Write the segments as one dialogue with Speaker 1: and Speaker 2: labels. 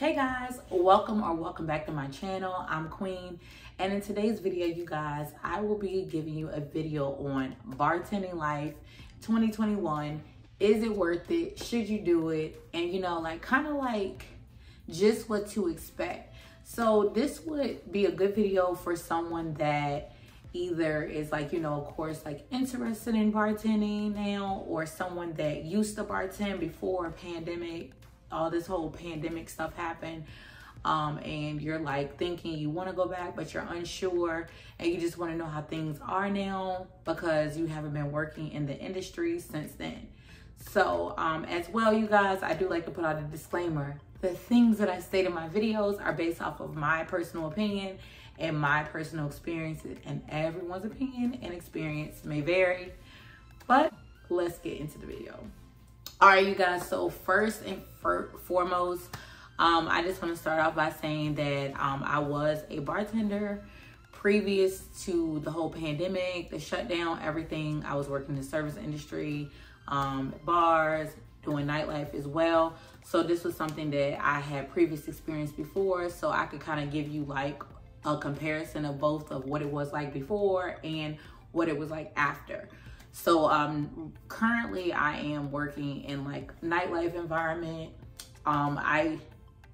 Speaker 1: Hey guys, welcome back to my channel. I'm Queen, and in today's video, you guys, I will be giving you a video on bartending life 2021. Is it worth it? Should you do it? And kind of like just what to expect. So this would be a good video for someone that either is of course, interested in bartending now, or someone that used to bartend before a pandemic. All this whole pandemic stuff happened, and you're thinking you want to go back, but you're unsure, and you just want to know how things are now because you haven't been working in the industry since then. So as well, you guys, I do like to put out a disclaimer. The things that I state in my videos are based off of my personal opinion and my personal experiences, and everyone's opinion and experience may vary, but let's get into the video. All right, you guys, so first and foremost, I just want to start off by saying that I was a bartender previous to the whole pandemic, the shutdown, everything. I was working in the service industry, bars, doing nightlife as well. So this was something that I had previous experience before, so I could kind of give you a comparison of both of what it was like before and what it was like after. So currently I am working in nightlife environment. I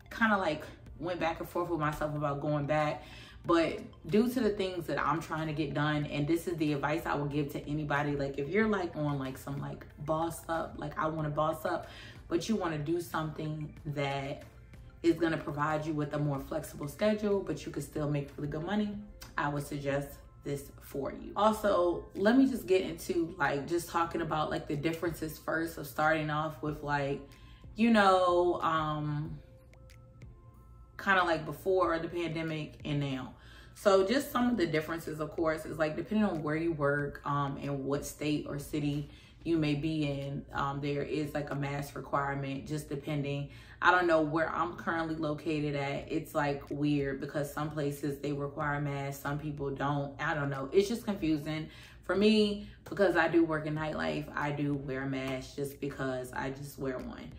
Speaker 1: kind of went back and forth with myself about going back, but due to the things that I'm trying to get done, and this is the advice I will give to anybody, if you're on some boss up, I want to boss up, but you want to do something that is going to provide you with a more flexible schedule, but you can still make really good money, I would suggest this for you. Also, let me just get into just talking about the differences first, of starting off with kind of before the pandemic and now. So just some of the differences, of course, is depending on where you work and what state or city you may be in, there is a mask requirement, just depending. I don't know where I'm currently located at. It's weird because some places they require masks, some people don't. I don't know. It's just confusing. For me, because I do work in nightlife, I do wear a mask just because I just wear one.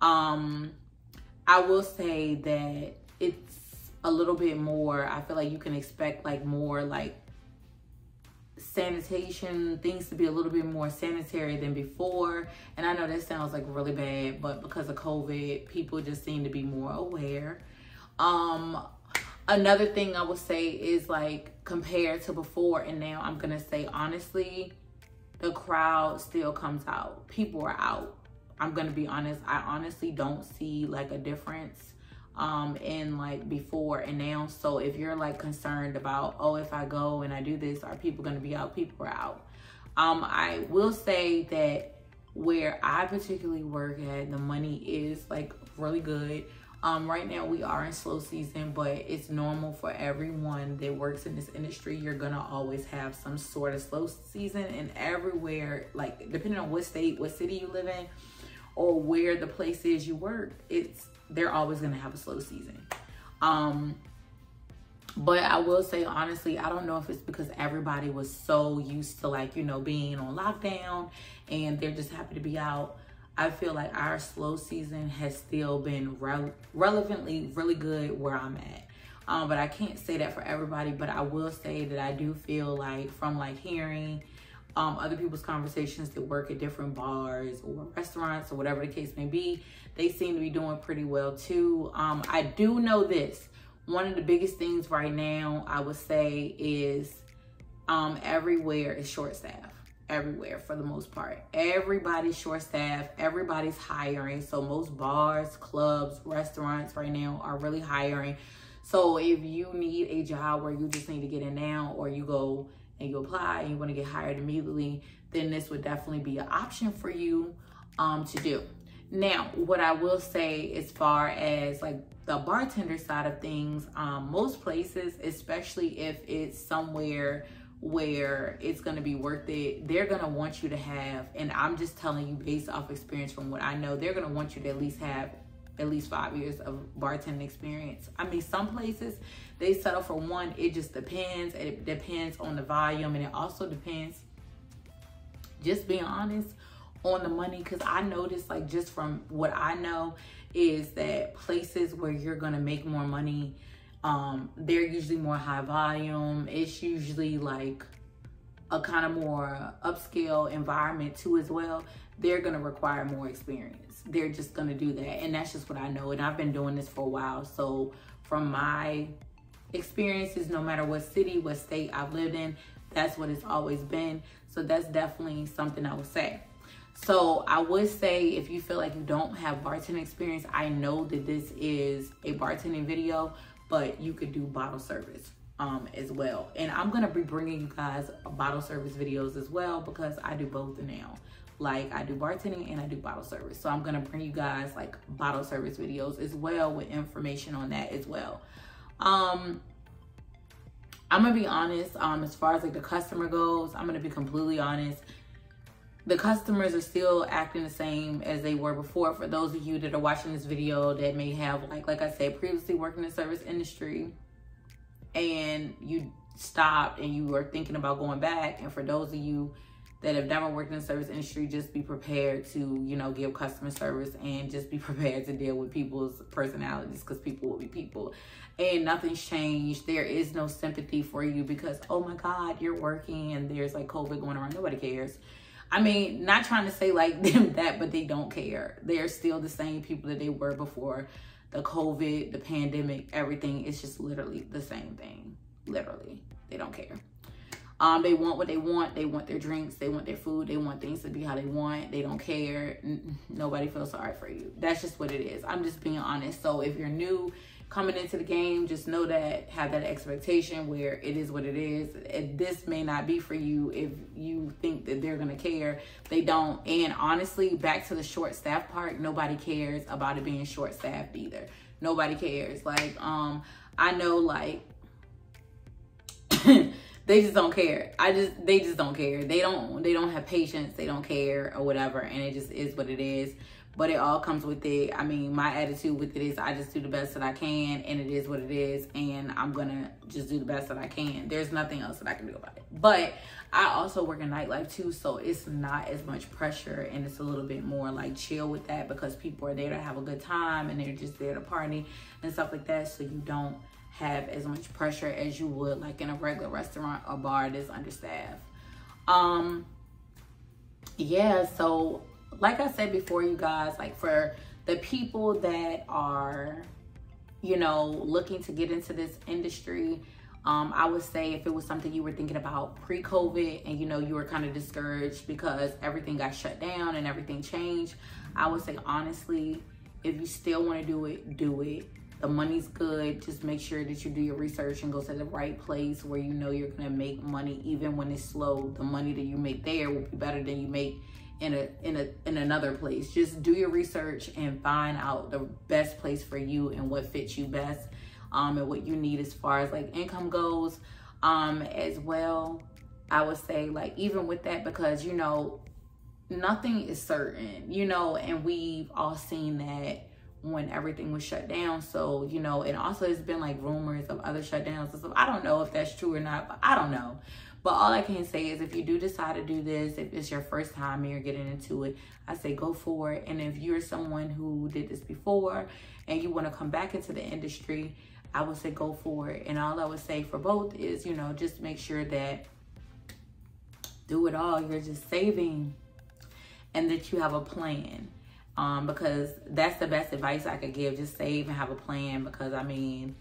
Speaker 1: I will say that it's a little bit more, I feel you can expect more sanitation, things to be a little bit more sanitary than before. And I know that sounds really bad, but because of COVID, people just seem to be more aware. Another thing I would say is compared to before and now, I'm gonna say honestly, the crowd still comes out. People are out. I'm gonna be honest, I honestly don't see a difference in before and now. So if you're concerned about, oh, if I go and I do this, are people gonna be out? People are out. I will say that where I particularly work at, the money is really good. Right now we are in slow season, but it's normal for everyone that works in this industry. You're gonna always have some sort of slow season, and everywhere, depending on what state, what city you live in, or where the place is you work, they're always gonna have a slow season. But I will say honestly, I don't know if it's because everybody was so used to being on lockdown and they're just happy to be out. I feel our slow season has still been relevantly really good where I'm at. But I can't say that for everybody, but I will say that I do feel from hearing other people's conversations that work at different bars or restaurants or whatever the case may be, they seem to be doing pretty well too. I do know this. One of the biggest things right now, I would say, is everywhere is short staff. Everywhere, for the most part. Everybody's short staff. Everybody's hiring. So most bars, clubs, restaurants right now are really hiring. So if you need a job where you just need to get in now, or you go and you apply and you want to get hired immediately, then this would definitely be an option for you to do. Now, what I will say as far as the bartender side of things, most places, especially if it's somewhere where it's going to be worth it, they're going to want you to have, and I'm just telling you based off experience from what I know, they're going to want you to at least have at least 5 years of bartending experience. I mean, some places they settle for 1. It just depends. It depends on the volume, and it also depends, just being honest, on the money. Because I noticed, just from what I know, is that places where you're gonna make more money, they're usually more high volume. It's usually like a kind of more upscale environment too as well. They're gonna require more experience. They're just gonna do that. And that's just what I know. And I've been doing this for a while. So from my experiences, no matter what city, what state I've lived in, that's what it's always been. So that's definitely something I would say. So I would say if you feel like you don't have bartending experience, I know that this is a bartending video, but you could do bottle service as well. And I'm gonna be bringing you guys bottle service videos as well, because I do both now. Like I do bartending and I do bottle service. So I'm gonna bring you guys like bottle service videos as well with information on that as well. I'm gonna be honest, as far as like the customer goes, I'm gonna be completely honest. The customers are still acting the same as they were before. For those of you that are watching this video that may have, like I said, previously worked in the service industry and you stopped and you were thinking about going back. And for those of you that have never worked in the service industry, just be prepared to, you know, give customer service and just be prepared to deal with people's personalities, because people will be people. And nothing's changed. There is no sympathy for you because, oh my God, you're working and there's like COVID going around. Nobody cares. I mean, not trying to say like them that, but they don't care. They're still the same people that they were before the COVID, the pandemic, everything. It's just literally the same thing. Literally, they don't care. They want what they want. They want their drinks. They want their food. They want things to be how they want. They don't care. Nobody feels sorry for you. That's just what it is. I'm just being honest. So if you're new coming into the game, just know that, have that expectation where it is what it is. This may not be for you if you think that they're gonna care. They don't. And honestly, back to the short staff part, nobody cares about it being short staffed either. Nobody cares. Like, I know like, they just don't care. They just don't care. They don't have patience. They don't care or whatever. And it just is what it is. But it all comes with it. I mean, my attitude with it is I just do the best that I can, and it is what it is, and I'm gonna just do the best that I can. There's nothing else that I can do about it. But I also work in nightlife too, so it's not as much pressure, and it's a little bit more like chill with that, because people are there to have a good time and they're just there to party and stuff like that. So you don't have as much pressure as you would like in a regular restaurant or bar that's understaffed. Yeah, so like I said before, you guys, like for the people that are, you know, looking to get into this industry, I would say if it was something you were thinking about pre-COVID and, you know, you were kind of discouraged because everything got shut down and everything changed, I would say, honestly, if you still want to do it, do it. The money's good. Just make sure that you do your research and go to the right place where you know you're going to make money. Even when it's slow, the money that you make there will be better than you make in another place. Just do your research and find out the best place for you and what fits you best, and what you need as far as like income goes, as well. I would say like even with that, because you know nothing is certain, you know, and we've all seen that when everything was shut down. So, you know, and also there's been like rumors of other shutdowns and stuff. I don't know if that's true or not, but I don't know. But all I can say is if you do decide to do this, if it's your first time and you're getting into it, I say go for it. And if you're someone who did this before and you want to come back into the industry, I would say go for it. And all I would say for both is, you know, just make sure that through it all, you're just saving and that you have a plan. Because that's the best advice I could give. Just save and have a plan, because I mean,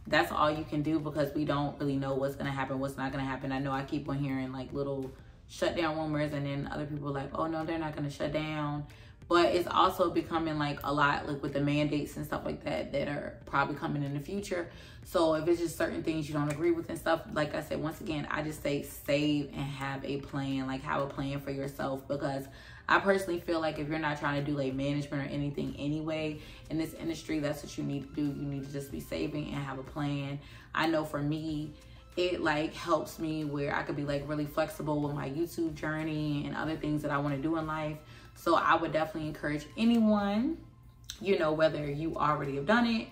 Speaker 1: that's all you can do, because we don't really know what's going to happen, what's not going to happen. I know I keep on hearing like little shutdown rumors, and then other people are like, oh no, they're not going to shut down. But it's also becoming like a lot like with the mandates and stuff like that that are probably coming in the future. So if it's just certain things you don't agree with and stuff, like I said, once again, I just say save and have a plan, like have a plan for yourself, because I personally feel like if you're not trying to do like management or anything anyway in this industry, that's what you need to do. You need to just be saving and have a plan. I know for me, it like helps me where I could be like really flexible with my YouTube journey and other things that I want to do in life. So I would definitely encourage anyone, you know, whether you already have done it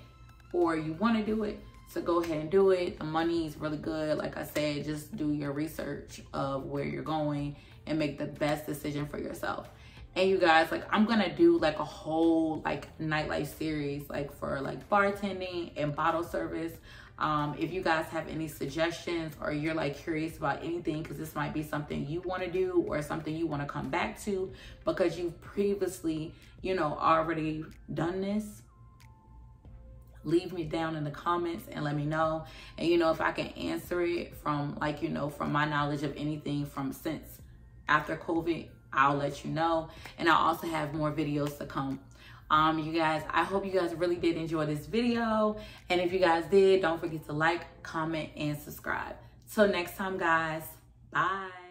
Speaker 1: or you want to do it, to go ahead and do it. The money is really good. Like I said, just do your research of where you're going and make the best decision for yourself. And you guys, like, I'm gonna do like a whole like nightlife series, like for like bartending and bottle service. If you guys have any suggestions, or you're like curious about anything, because this might be something you want to do or something you want to come back to because you've previously, you know, already done this, leave me down in the comments and let me know. And you know, if I can answer it from like, you know, from my knowledge of anything from since after COVID, I'll let you know. And I'll also have more videos to come. You guys, I hope you guys really did enjoy this video. And if you guys did, don't forget to like, comment, and subscribe. Till next time, guys. Bye.